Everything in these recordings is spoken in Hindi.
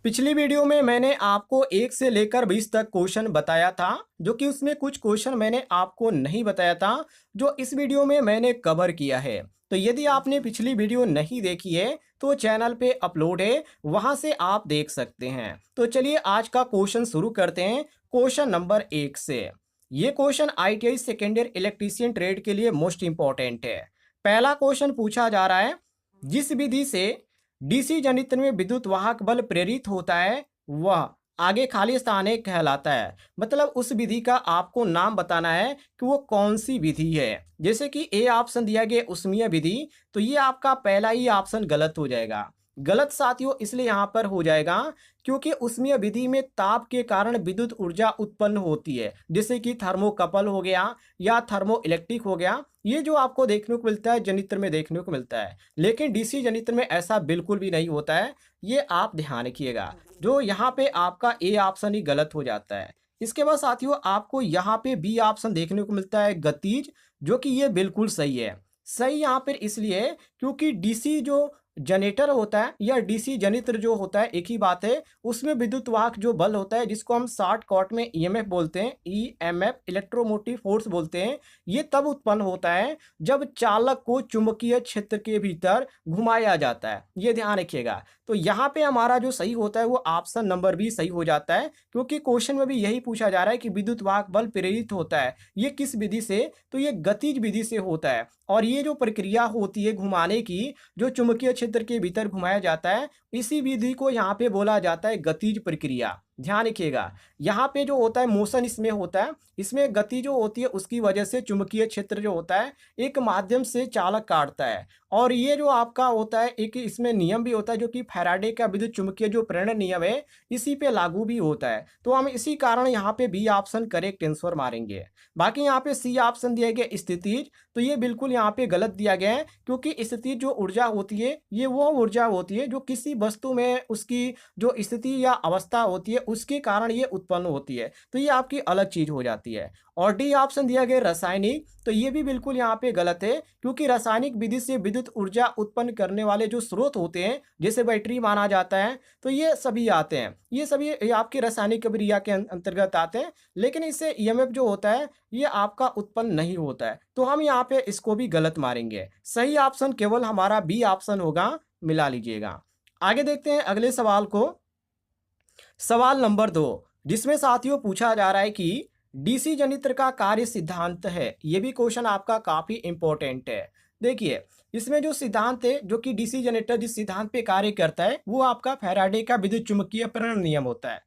पिछली वीडियो में मैंने आपको 1 से लेकर 20 तक क्वेश्चन बताया था, जो कि उसमें कुछ क्वेश्चन मैंने आपको नहीं बताया था, जो इस वीडियो में मैंने कवर किया है। तो यदि आपने पिछली वीडियो नहीं देखी है तो चैनल पे अपलोड है, वहां से आप देख सकते हैं। तो चलिए आज का क्वेश्चन शुरू करते हैं क्वेश्चन नंबर 1 से। ये question ITI second year electrician trade के लिए मोस्ट इंपॉर्टेंट है। पहला क्वेश्चन पूछा जा रहा है, जिस विधि से डीसी जनित्र में विद्युत वाहक बल प्रेरित होता है वह आगे खाली स्थान एक कहलाता है। मतलब उस विधि का आपको नाम बताना है कि वो कौन सी विधि है। जैसे कि ए ऑप्शन दिया गया उष्मीय विधि, तो ये आपका पहला ही ऑप्शन गलत हो जाएगा। गलत साथियों इसलिए यहाँ पर हो जाएगा क्योंकि उष्मीय विधि में ताप के कारण विद्युत ऊर्जा उत्पन्न होती है, जैसे कि थर्मोकपल हो गया या थर्मो इलेक्ट्रिक हो गया। ये जो आपको देखने को मिलता है जनित्र में देखने को मिलता है, लेकिन डीसी जनित्र में ऐसा बिल्कुल भी नहीं होता है। ये आप ध्यान रखिएगा, जो यहाँ पे आपका ए ऑप्शन ही गलत हो जाता है। इसके बाद साथियों आपको यहाँ पे बी ऑप्शन देखने को मिलता है गतिज, जो कि ये बिल्कुल सही है। सही यहाँ पर इसलिए क्योंकि डीसी जो जनरेटर होता है या डीसी जनित्र जो होता है एक ही बात है। उसमें विद्युत वाहक जो बल होता है, जिसको हम शॉर्ट कट में ईएमएफ बोलते हैं, ईएमएफ इलेक्ट्रोमोटिव फोर्स बोलते हैं, ये तब उत्पन्न होता है जब चालक को चुंबकीय क्षेत्र के भीतर घुमाया जाता है। ये ध्यान रखिएगा। तो यहाँ पे हमारा जो सही होता है वो ऑप्शन नंबर बी सही हो जाता है, क्योंकि क्वेश्चन में भी यही पूछा जा रहा है कि विद्युत वाहक बल प्रेरित होता है ये किस विधि से, तो ये गतिज विधि से होता है। और ये जो प्रक्रिया होती है घुमाने की, जो चुंबकीय क्षेत्र के भीतर घुमाया जाता है, इसी विधि को यहाँ पे बोला जाता है गतिज प्रक्रिया। ध्यान रखिएगा, यहाँ पे जो होता है मोशन इसमें होता है, इसमें गति जो होती है उसकी वजह से चुंबकीय क्षेत्र जो होता है एक माध्यम से चालक काटता है। और ये जो आपका होता है एक इसमें नियम भी होता है, जो कि फैराडे का विद्युत चुंबकीय जो प्रेरण नियम है इसी पे लागू भी होता है। तो हम इसी कारण यहाँ पे बी ऑप्शन करेक्ट आंसर मारेंगे। बाकी यहाँ पे सी ऑप्शन दिया गया स्थितिज, तो ये बिल्कुल यहाँ पे गलत दिया गया है, क्योंकि स्थिति जो ऊर्जा होती है ये वो ऊर्जा होती है जो किसी वस्तु में उसकी जो स्थिति या अवस्था होती है उसके कारण ये उत्पन्न होती है। तो ये आपकी अलग चीज हो जाती है। और डी ऑप्शन दिया गया रासायनिक, तो ये भी बिल्कुल यहाँ पे गलत है, क्योंकि रासायनिक विधि से विद्युत ऊर्जा उत्पन्न करने वाले जो स्रोत होते हैं जैसे बैटरी माना जाता है, तो ये सभी आते हैं, ये सभी आपके रासायनिक अभिक्रिया के अंतर्गत आते हैं। लेकिन इससे ईएमएफ जो होता है ये आपका उत्पन्न नहीं होता है। तो हम यहाँ पे इसको भी गलत मारेंगे। सही ऑप्शन केवल हमारा बी ऑप्शन होगा, मिला लीजिएगा। आगे देखते हैं अगले सवाल को। सवाल नंबर 2, जिसमें साथियों पूछा जा रहा है कि डीसी जनित्र का कार्य सिद्धांत है। यह भी क्वेश्चन आपका काफी इंपॉर्टेंट है। देखिए इसमें जो सिद्धांत है, जो कि डीसी जनरेटर जिस सिद्धांत पे कार्य करता है वो आपका फैराडे का विद्युत चुंबकीय प्रेरण नियम होता है।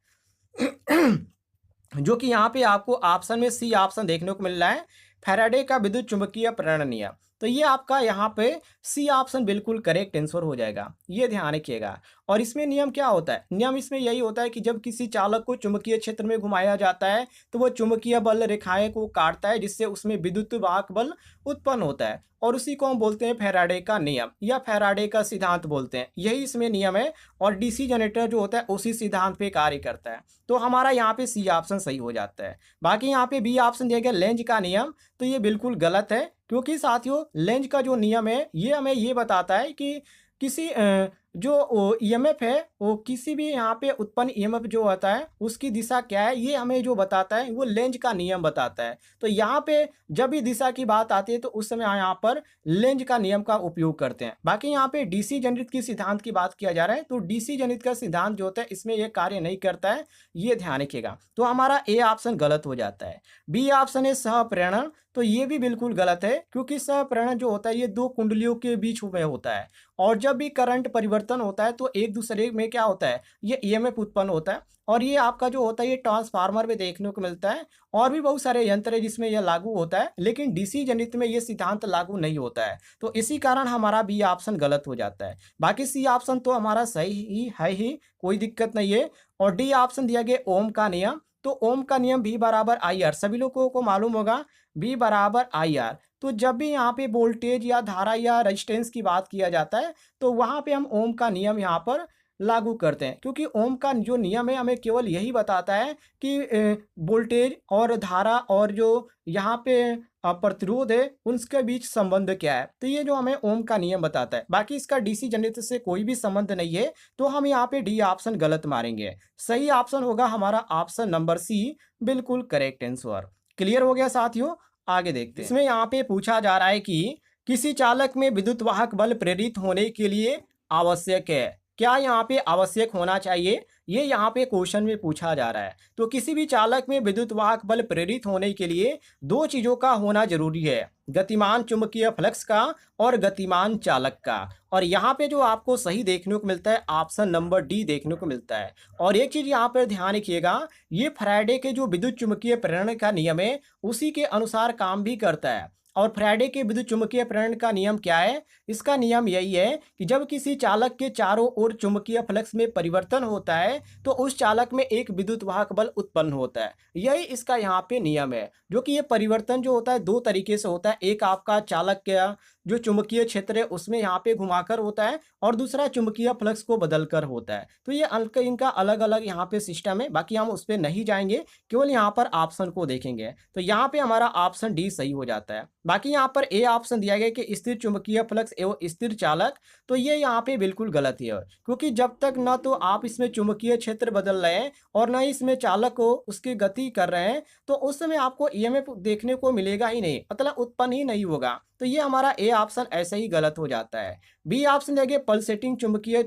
जो कि यहाँ पे आपको ऑप्शन में सी ऑप्शन देखने को मिल रहा है, फैराडे का विद्युत चुंबकीय प्रेरण नियम। तो ये आपका यहाँ पे सी ऑप्शन बिल्कुल करेक्ट आंसर हो जाएगा। ये ध्यान रखिएगा। और इसमें नियम क्या होता है, नियम इसमें यही होता है कि जब किसी चालक को चुंबकीय क्षेत्र में घुमाया जाता है तो वो चुंबकीय बल रेखाएं को काटता है, जिससे उसमें विद्युत वाहक बल उत्पन्न होता है। और उसी को हम बोलते हैं फैराडे का नियम या फैराडे का सिद्धांत बोलते हैं। यही इसमें नियम है और डीसी जनरेटर जो होता है उसी सिद्धांत पे कार्य करता है। तो हमारा यहाँ पे सी ऑप्शन सही हो जाता है। बाकी यहाँ पे बी ऑप्शन दिया गया लेंज का नियम, तो ये बिल्कुल गलत है, क्योंकि साथियों लेंज का जो नियम है ये हमें ये बताता है कि किसी जो ईएमएफ है वो किसी भी यहाँ पे उत्पन्न ईएमएफ जो होता है उसकी दिशा क्या है, ये हमें जो बताता है वो लेंज का नियम बताता है। तो यहाँ पे जब भी दिशा की बात आती है तो उस समय यहाँ पर लेंज का नियम का उपयोग करते हैं। बाकी यहाँ पे डीसी जनित की सिद्धांत की बात किया जा रहा है, तो डीसी जनित का सिद्धांत जो होता है इसमें ये कार्य नहीं करता है, ये ध्यान रखिएगा। तो हमारा ए ऑप्शन गलत हो जाता है। बी ऑप्शन है सहप्रेरण, तो ये भी बिल्कुल गलत है, क्योंकि सहप्रेरण जो होता है ये दो कुंडलियों के बीच में होता है। और जब भी करंट परिवर्तन होता है तो एक दूसरे में क्या होता है, ये ईएमएफ उत्पन्न होता है। और ये आपका जो होता है ये ट्रांसफार्मर में देखने को मिलता है, और भी बहुत सारे यंत्र है जिसमें यह लागू होता है, लेकिन डीसी जनित में ये सिद्धांत लागू नहीं होता है। तो इसी कारण हमारा बी ऑप्शन गलत हो जाता है। बाकी सी ऑप्शन तो हमारा सही ही है ही, कोई दिक्कत नहीं है। और डी ऑप्शन दिया गया ओम का नियम, तो ओम का नियम V बराबर आई आर, सभी लोगों को मालूम होगा V बराबर आई आर। तो जब भी यहाँ पे वोल्टेज या धारा या रेजिस्टेंस की बात किया जाता है तो वहाँ पे हम ओम का नियम यहाँ पर लागू करते हैं, क्योंकि ओम का जो नियम है हमें केवल यही बताता है कि वोल्टेज और धारा और जो यहाँ पे प्रतिरोध है उनके बीच संबंध क्या है। तो ये जो हमें ओम का नियम बताता है, बाकी इसका डीसी जनरेटर से कोई भी संबंध नहीं है। तो हम यहाँ पे डी ऑप्शन गलत मारेंगे। सही ऑप्शन होगा हमारा ऑप्शन नंबर सी, बिल्कुल करेक्ट आंसर। क्लियर हो गया साथियों, आगे देखते हैं। इसमें यहाँ पे पूछा जा रहा है कि किसी चालक में विद्युत वाहक बल प्रेरित होने के लिए आवश्यक है। क्या यहाँ पे आवश्यक होना चाहिए, ये यहाँ पे क्वेश्चन में पूछा जा रहा है। तो किसी भी चालक में विद्युत वाहक बल प्रेरित होने के लिए दो चीजों का होना जरूरी है, गतिमान चुंबकीय फ्लक्स का और गतिमान चालक का। और यहाँ पे जो आपको सही देखने को मिलता है ऑप्शन नंबर डी देखने को मिलता है। और एक चीज यहाँ पर ध्यान रखिएगा, ये फैराडे के जो विद्युत चुंबकीय प्रेरण का नियम है उसी के अनुसार काम भी करता है। और फैराडे के विद्युत चुंबकीय प्रेरण का नियम क्या है, इसका नियम यही है कि जब किसी चालक के चारों ओर चुंबकीय फ्लक्स में परिवर्तन होता है तो उस चालक में एक विद्युत वाहक बल उत्पन्न होता है। यही इसका यहाँ पे नियम है, जो कि ये परिवर्तन जो होता है दो तरीके से होता है। एक आपका चालक का जो चुंबकीय क्षेत्र है उसमें यहाँ पे घुमाकर होता है, और दूसरा चुंबकीय फ्लक्स को बदलकर होता है। तो ये इनका अलग अलग यहाँ पे सिस्टम है, बाकी हम उस पर नहीं जाएंगे, केवल यहाँ पर ऑप्शन को देखेंगे। तो यहाँ पे हमारा ऑप्शन डी सही हो जाता है। बाकी यहाँ पर ए ऑप्शन दिया गया कि स्थिर चुंबकीय फ्लक्स एवं स्थिर चालक, तो ये यहाँ पे बिल्कुल गलत है, क्योंकि जब तक ना तो आप इसमें चुंबकीय क्षेत्र बदल रहे हैं और ना ही इसमें चालक को उसकी गति कर रहे हैं, तो उस समय आपको ईएमएफ देखने को मिलेगा ही नहीं, मतलब उत्पन्न ही नहीं होगा। तो ये हमारा ए ऑप्शन ऐसे ही गलत हो जाता है। बी ऑप्शन देंगे पल्सेटिंग चुंबकीय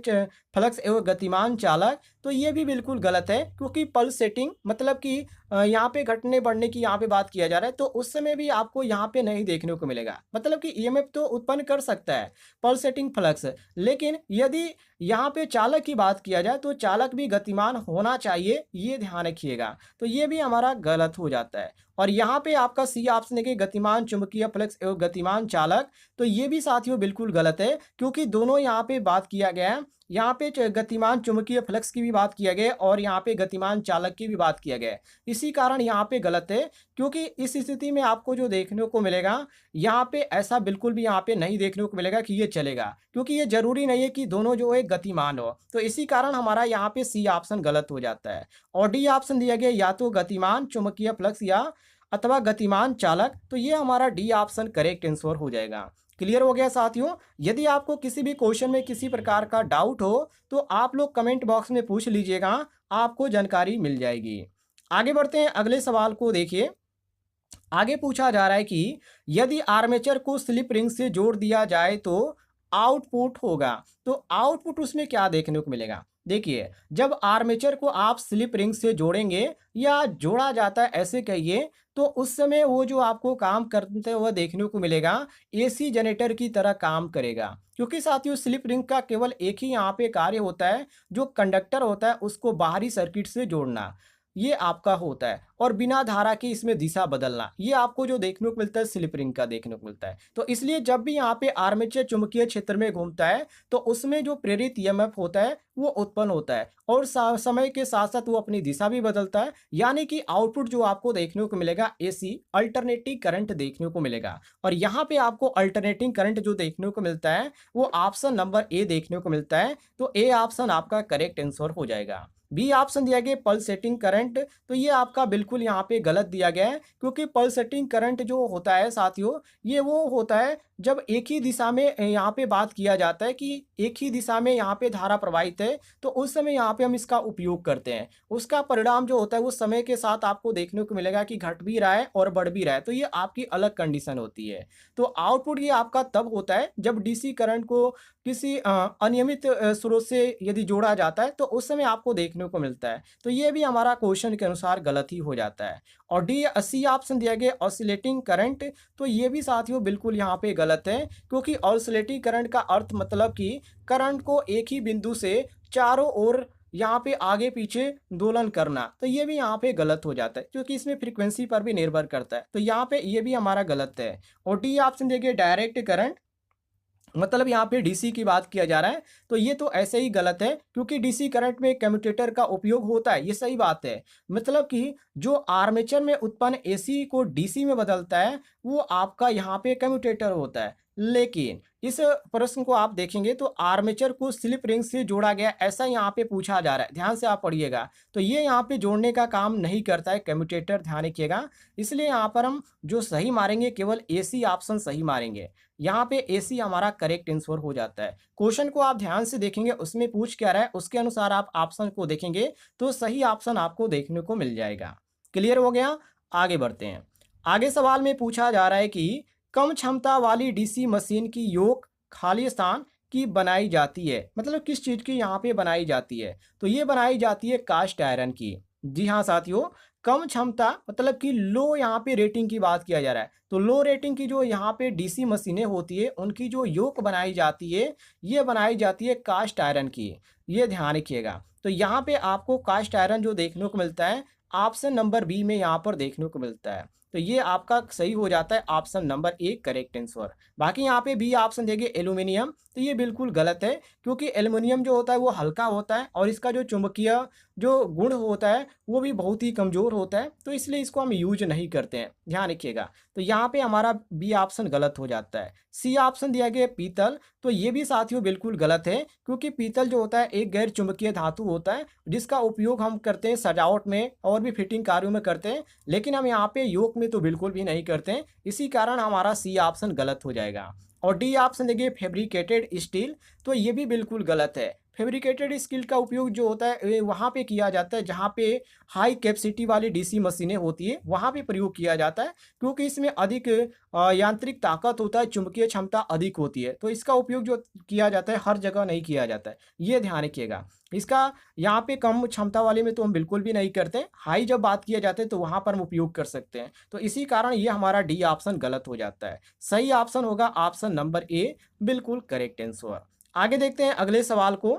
फ्लक्स एवं गतिमान चालक, तो ये भी बिल्कुल गलत है, क्योंकि पल्सेटिंग मतलब कि यहाँ पे घटने बढ़ने की यहाँ पे बात किया जा रहा है, तो उस समय भी आपको यहाँ पे नहीं देखने को मिलेगा। मतलब कि ईएमएफ तो उत्पन्न कर सकता है पल्सेटिंग फ्लक्स, लेकिन यदि यहाँ पे चालक की बात किया जाए तो चालक भी गतिमान होना चाहिए, ये ध्यान रखिएगा। तो ये भी हमारा गलत हो जाता है। और यहाँ पे आपका सी ऑप्शन है कि गतिमान चुंबकीय फ्लक्स एवं गतिमान चालक, तो ये भी साथियों बिल्कुल गलत है, क्योंकि दोनों यहाँ पे बात किया गया है। यहाँ पे गतिमान चुंबकीय फ्लक्स की भी बात किया गया है और यहाँ पे गतिमान चालक की भी बात किया गया है। इसी कारण यहाँ पे गलत है, क्योंकि इस स्थिति में आपको जो देखने को मिलेगा यहाँ पे ऐसा बिल्कुल भी यहाँ पे नहीं देखने को मिलेगा कि ये चलेगा, क्योंकि ये जरूरी नहीं है कि दोनों जो है गतिमान हो। तो इसी कारण हमारा यहाँ पे सी ऑप्शन गलत हो जाता है। और डी ऑप्शन दिया गया या तो गतिमान चुंबकीय फ्लक्स या अथवा गतिमान चालक, तो ये हमारा डी ऑप्शन करेक्ट आंसर हो जाएगा। क्लियर हो गया साथियों। यदि आपको किसी भी क्वेश्चन में किसी प्रकार का डाउट हो तो आप लोग कमेंट बॉक्स में पूछ लीजिएगा, आपको जानकारी मिल जाएगी। आगे बढ़ते हैं, अगले सवाल को देखिए। आगे पूछा जा रहा है कि यदि आर्मेचर को स्लिप रिंग से जोड़ दिया जाए तो आउटपुट होगा। तो आउटपुट उसमें क्या देखने को मिलेगा, देखिए जब आर्मेचर को आप स्लिप रिंग से जोड़ेंगे या जोड़ा जाता है ऐसे कहिए, तो उस समय वो जो आपको काम करते हुए देखने को मिलेगा एसी जनरेटर की तरह काम करेगा। क्योंकि साथियों स्लिप रिंग का केवल एक ही यहाँ पे कार्य होता है, जो कंडक्टर होता है उसको बाहरी सर्किट से जोड़ना, ये आपका होता है। और बिना धारा के इसमें दिशा बदलना, ये आपको जो देखने को मिलता है स्लिप रिंग का देखने को मिलता है। तो इसलिए जब भी यहाँ पे आर्मेचर चुंबकीय क्षेत्र में घूमता है तो उसमें जो प्रेरित ईएमएफ होता है वो उत्पन्न होता है, और समय के साथ साथ वो अपनी दिशा भी बदलता है। यानी कि आउटपुट जो आपको देखने को मिलेगा एसी अल्टरनेटिंग करंट देखने को मिलेगा। और यहाँ पे आपको अल्टरनेटिंग करंट जो देखने को मिलता है वो ऑप्शन नंबर ए देखने को मिलता है। तो ए ऑप्शन आपका करेक्ट आंसर हो जाएगा। बी ऑप्शन दिया गया पल्सेटिंग करंट, तो ये आपका बिल्कुल यहाँ पे गलत दिया गया है, क्योंकि पल्सेटिंग करंट जो होता है साथियों ये वो होता है जब एक ही दिशा में यहाँ पे बात किया जाता है कि एक ही दिशा में यहाँ पे धारा प्रवाहित है, तो उस समय यहाँ पे हम इसका उपयोग करते हैं। उसका परिणाम जो होता है वो समय के साथ आपको देखने को मिलेगा कि घट भी रहा है और बढ़ भी रहा है, तो ये आपकी अलग कंडीशन होती है। तो आउटपुट ये आपका तब होता है जब डीसी करंट को किसी अनियमित स्रोत से यदि जोड़ा जाता है, तो उस समय आपको देखने को मिलता है। तो ये भी हमारा क्वेश्चन के अनुसार गलत ही हो जाता है। और डी सी ऑप्शन दिया गया ऑसिलेटिंग करंट, तो ये भी साथियों बिल्कुल यहाँ पे गलत है, क्योंकि ऑसिलेटिंग करंट का अर्थ मतलब कि करंट को एक ही बिंदु से चारों ओर यहाँ पे आगे पीछे दोलन करना, तो ये भी यहाँ पे गलत हो जाता है, क्योंकि इसमें फ्रीक्वेंसी पर भी निर्भर करता है। तो यहाँ पे ये भी हमारा गलत है। और डी ऑप्शन देखिए डायरेक्ट करंट, मतलब यहाँ पे डीसी की बात किया जा रहा है, तो ये तो ऐसे ही गलत है, क्योंकि डीसी करंट में कम्यूटेटर का उपयोग होता है, ये सही बात है। मतलब कि जो आर्मेचर में उत्पन्न एसी को डीसी में बदलता है वो आपका यहाँ पे कम्यूटेटर होता है, लेकिन इस प्रश्न को आप देखेंगे तो आर्मेचर को स्लिप रिंग से जोड़ा गया ऐसा यहाँ पे पूछा जा रहा है, ध्यान से आप पढ़िएगा। तो ये यहाँ पे जोड़ने का काम नहीं करता है कम्यूटेटर, ध्यान रखिएगा। इसलिए यहाँ पर हम जो सही मारेंगे केवल ए सी ऑप्शन सही मारेंगे। यहाँ पे ए सी हमारा करेक्ट आंसर हो जाता है। क्वेश्चन को आप ध्यान से देखेंगे उसमें पूछ क्या रहा है, उसके अनुसार आप ऑप्शन को देखेंगे तो सही ऑप्शन आपको देखने को मिल जाएगा। क्लियर हो गया? आगे बढ़ते हैं। आगे सवाल में पूछा जा रहा है कि कम क्षमता वाली डीसी मशीन की योक खाली स्थान की बनाई जाती है, मतलब किस चीज़ की यहाँ पे बनाई जाती है? तो ये बनाई जाती है कास्ट आयरन की। जी हाँ साथियों, कम क्षमता मतलब कि लो यहाँ पे रेटिंग की बात किया जा रहा है। तो लो रेटिंग की जो यहाँ पे डीसी मशीनें होती है उनकी जो योक बनाई जाती है ये बनाई जाती है कास्ट आयरन की। ये ध्यान रखिएगा। तो यहाँ पे आपको कास्ट आयरन जो देखने को मिलता है ऑप्शन नंबर बी में यहाँ पर देखने को मिलता है। तो ये आपका सही हो जाता है option number A correct answer. बाकी यहाँ पे बी ऑप्शन देंगे एल्यूमिनियम, तो ये बिल्कुल गलत है क्योंकि एल्यूमिनियम जो होता है वो हल्का होता है और इसका जो चुंबकीय जो गुण होता है वो भी बहुत ही कमज़ोर होता है, तो इसलिए इसको हम यूज नहीं करते हैं, ध्यान रखिएगा। तो यहाँ पे हमारा बी ऑप्शन गलत हो जाता है। सी ऑप्शन दिया गया पीतल, तो ये भी साथियों बिल्कुल गलत है क्योंकि पीतल जो होता है एक गैर चुंबकीय धातु होता है जिसका उपयोग हम करते हैं सजावट में और भी फिटिंग कार्यों में करते हैं, लेकिन हम यहाँ पे योग में तो बिल्कुल भी नहीं करते हैं। इसी कारण हमारा सी ऑप्शन गलत हो जाएगा। और डी ऑप्शन देखिए फैब्रिकेटेड स्टील, तो ये भी बिल्कुल गलत है। फैब्रिकेटेड स्टील का उपयोग जो होता है वहाँ पे किया जाता है जहाँ पे हाई कैपेसिटी वाली डीसी मशीनें होती है वहाँ पे प्रयोग किया जाता है क्योंकि इसमें अधिक यांत्रिक ताकत होता है, चुंबकीय क्षमता अधिक होती है, तो इसका उपयोग जो किया जाता है हर जगह नहीं किया जाता है, ये ध्यान रखिएगा। इसका यहाँ पे कम क्षमता वाले में तो हम बिल्कुल भी नहीं करते, हाई जब बात किया जाता है तो वहाँ पर हम उपयोग कर सकते हैं। तो इसी कारण ये हमारा डी ऑप्शन गलत हो जाता है। सही ऑप्शन होगा ऑप्शन नंबर ए, बिल्कुल करेक्ट आंसर। आगे देखते हैं अगले सवाल को।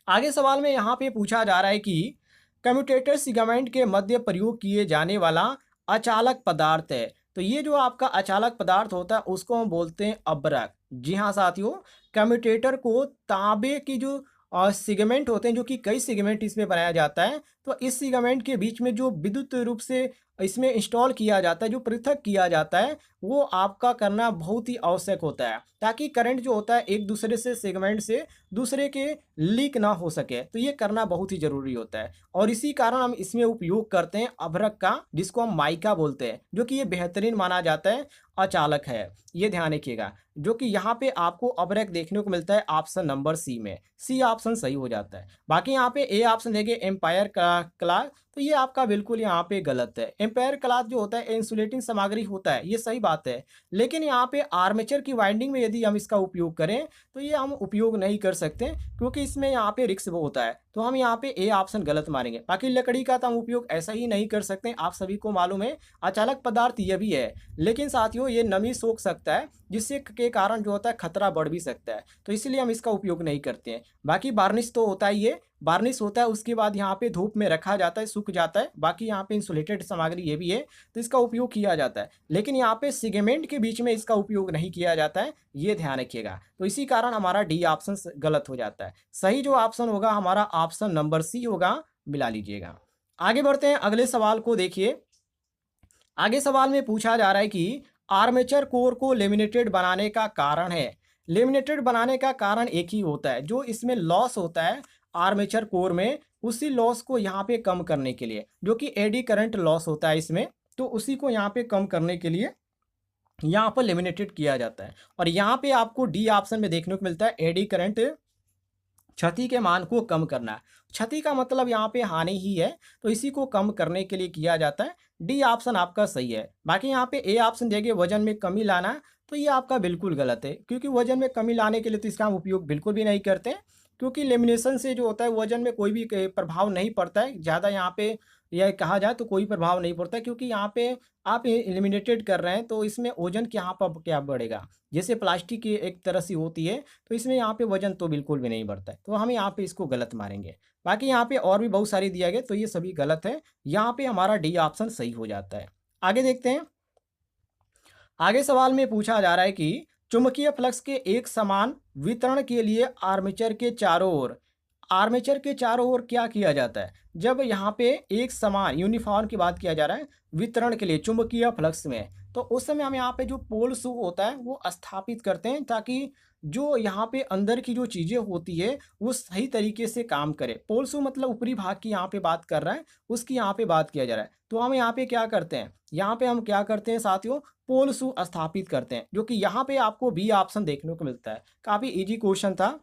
आगे सवाल में यहाँ पे पूछा जा रहा है कि कम्यूटेटर सिगामेंट के मध्य प्रयोग किए जाने वाला अचालक पदार्थ है। तो ये जो आपका अचालक पदार्थ होता है उसको हम बोलते हैं अब्रक। जी हाँ साथियों, कम्यूटेटर को तांबे की जो सिगमेंट होते हैं जो कि कई सिगमेंट इसमें बनाया जाता है, तो इस सिगमेंट के बीच में जो विद्युत रूप से इसमें इंस्टॉल किया जाता है, जो पृथक किया जाता है, वो आपका करना बहुत ही आवश्यक होता है ताकि करंट जो होता है एक दूसरे से सेगमेंट से दूसरे के लीक ना हो सके, तो ये करना बहुत ही जरूरी होता है। और इसी कारण हम इसमें उपयोग करते हैं अभ्रक का, जिसको हम माइका बोलते हैं, जो कि ये बेहतरीन माना जाता है, अचालक है, ये ध्यान रखिएगा। जो कि यहाँ पे आपको अभ्रक देखने को मिलता है ऑप्शन नंबर सी में, सी ऑप्शन सही हो जाता है। बाकी यहाँ पे ए ऑप्शन देंगे एम्पायर क्लॉथ, तो ये आपका बिल्कुल यहाँ पे गलत है। एम्पायर क्लॉथ जो होता है इंसुलेटिंग सामग्री होता है, ये सही बात है, लेकिन यहाँ पे आर्मेचर की वाइंडिंग में यदि हम इसका उपयोग करें तो ये हम उपयोग नहीं कर सकते क्योंकि इसमें यहाँ पे रिस्क वो होता है, तो हम यहाँ पे ए ऑप्शन गलत मारेंगे। बाकी लकड़ी का तो हम उपयोग ऐसा ही नहीं कर सकते, आप सभी को मालूम है अचालक पदार्थ ये भी है, लेकिन साथियों ये नमी सोख सकता है जिससे के कारण जो होता है खतरा बढ़ भी सकता है, तो इसलिए हम इसका उपयोग नहीं करते हैं। बाकी बार्निश तो होता ही है, बार्निश होता है उसके बाद यहाँ पे धूप में रखा जाता है, सूख जाता है। बाकी यहाँ पे इंसुलेटेड सामग्री ये भी है तो इसका उपयोग किया जाता है, लेकिन यहाँ पे सिगमेंट के बीच में इसका उपयोग नहीं किया जाता है, ये ध्यान रखिएगा। तो इसी कारण हमारा डी ऑप्शन गलत हो जाता है। सही जो ऑप्शन होगा हमारा ऑप्शन नंबर सी होगा, मिला लीजिएगा। आगे बढ़ते हैं अगले सवाल को देखिए। आगे सवाल में पूछा जा रहा है कि आर्मेचर कोर को लेमिनेटेड बनाने का कारण है। लेमिनेटेड बनाने का कारण एक ही होता है, जो इसमें लॉस होता है आर्मेचर कोर में, उसी लॉस को यहाँ पे कम करने के लिए, जो कि एडी करंट लॉस होता है इसमें, तो उसी को यहाँ पे कम करने के लिए यहाँ पर लेमिनेटेड किया जाता है। और यहाँ पे आपको डी ऑप्शन में देखने को मिलता है एडी करंट क्षति के मान को कम करना। क्षति का मतलब यहाँ पे हानि ही है, तो इसी को कम करने के लिए किया जाता है। डी ऑप्शन आपका सही है। बाकी यहाँ पे ए ऑप्शन देंगे वजन में कमी लाना, तो ये आपका बिल्कुल गलत है क्योंकि वजन में कमी लाने के लिए तो इसका हम उपयोग बिल्कुल भी नहीं करते, क्योंकि लेमिनेशन से जो होता है वजन में कोई भी प्रभाव नहीं पड़ता है ज़्यादा। यहाँ पे यह कहा जाए तो कोई प्रभाव नहीं पड़ता क्योंकि यहाँ पे आप एलिमिनेटेड कर रहे हैं, तो इसमें वजन यहाँ पर क्या बढ़ेगा, जैसे प्लास्टिक की एक तरह से होती है, तो इसमें यहाँ पे वजन तो बिल्कुल भी नहीं बढ़ता है, तो हम यहाँ पे इसको गलत मारेंगे। बाकी यहाँ पे और भी बहुत सारी दिया गया, तो ये सभी गलत है, यहाँ पे हमारा डी ऑप्शन सही हो जाता है। आगे देखते हैं। आगे सवाल में पूछा जा रहा है कि चुंबकीय फ्लक्स के एक समान वितरण के लिए आर्मेचर के चारों ओर क्या किया जाता है। जब यहाँ पे एक समान यूनिफॉर्म की बात किया जा रहा है वितरण के लिए चुंबकीय फ्लक्स में, तो उस समय हम यहाँ पे जो पोल शू होता है वो स्थापित करते हैं, ताकि जो यहाँ पे अंदर की जो चीज़ें होती है वो सही तरीके से काम करे। पोल शू मतलब ऊपरी भाग की यहाँ पे बात कर रहा है, उसकी यहाँ पे बात किया जा रहा है। तो हम यहाँ पे क्या करते हैं, यहाँ पे हम क्या करते हैं साथियों, पोल शू स्थापित करते हैं, जो कि यहाँ पे आपको बी ऑप्शन देखने को मिलता है। काफ़ी इजी क्वेश्चन था,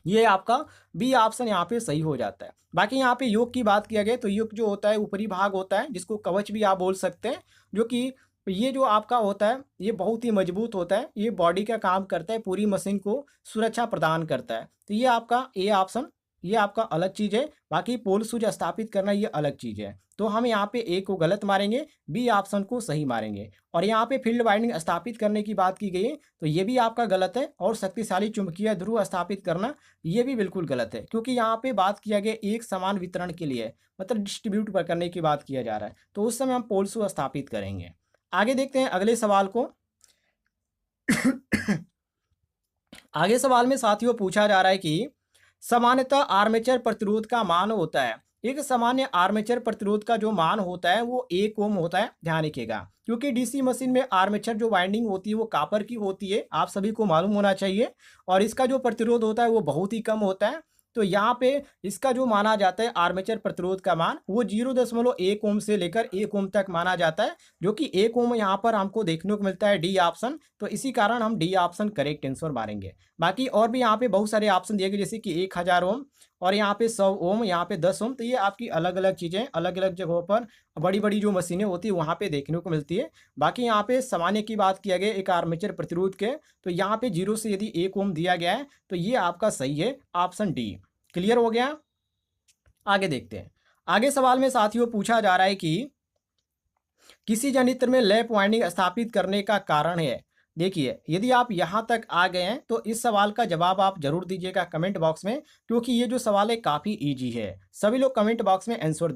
ये आपका बी ऑप्शन यहाँ पे सही हो जाता है। बाकी यहाँ पे योग की बात किया गया, तो योग जो होता है ऊपरी भाग होता है, जिसको कवच भी आप बोल सकते हैं, जो कि ये जो आपका होता है ये बहुत ही मजबूत होता है, ये बॉडी का काम करता है, पूरी मशीन को सुरक्षा प्रदान करता है। तो ये आपका ए ऑप्शन, ये आपका अलग चीज़ है। बाकी पोल शूज स्थापित करना ये अलग चीज़ है। तो हम यहाँ पे ए को गलत मारेंगे, बी ऑप्शन को सही मारेंगे। और यहाँ पे फील्ड वाइंडिंग स्थापित करने की बात की गई है, तो ये भी आपका गलत है। और शक्तिशाली चुंबकीय ध्रुव स्थापित करना ये भी बिल्कुल गलत है, क्योंकि यहाँ पे बात किया गया एक समान वितरण के लिए, मतलब डिस्ट्रीब्यूट पर करने की बात किया जा रहा है। तो उस समय हम पोल शू स्थापित करेंगे। आगे देखते हैं अगले सवाल को। आगे सवाल में साथियों पूछा जा रहा है कि सामान्यतः आर्मेचर प्रतिरोध का मान होता है, एक सामान्य आर्मेचर प्रतिरोध का जो मान होता है वो 1 ओम होता है। ध्यान रखिएगा, क्योंकि डीसी मशीन में आर्मेचर जो वाइंडिंग होती है वो कॉपर की होती है, आप सभी को मालूम होना चाहिए। और इसका जो प्रतिरोध होता है वो बहुत ही कम होता है। तो यहाँ पे इसका जो माना जाता है आर्मेचर प्रतिरोध का मान, वो 0.1 ओम से लेकर 1 ओम तक माना जाता है, जो कि 1 ओम यहाँ पर हमको देखने को मिलता है, डी ऑप्शन। तो इसी कारण हम डी ऑप्शन करेक्ट आंसर मारेंगे। बाकी और भी यहाँ पे बहुत सारे ऑप्शन दिए गए, जैसे कि 1000 ओम, और यहाँ पे 100 ओम, यहाँ पे 10 ओम। तो ये आपकी अलग अलग चीज़ें अलग अलग जगहों पर बड़ी बड़ी जो मशीनें होती है वहाँ पे देखने को मिलती है। बाकी यहाँ पे सामान्य की बात किया गया एक आर्मेचर प्रतिरोध के, तो यहाँ पे 0 से यदि 1 ओम दिया गया है तो ये आपका सही है, ऑप्शन डी। क्लियर हो गया? आगे देखते हैं। आगे सवाल में साथियों पूछा जा रहा है कि किसी जनित्र में लैप वाइंडिंग स्थापित करने का कारण है। देखिए, यदि आप यहाँ तक आ गए हैं तो इस सवाल का जवाब आप जरूर दीजिएगा कमेंट बॉक्स में, क्योंकि ये जो सवाल है काफ़ी इजी है। सभी लोग कमेंट बॉक्स में आंसर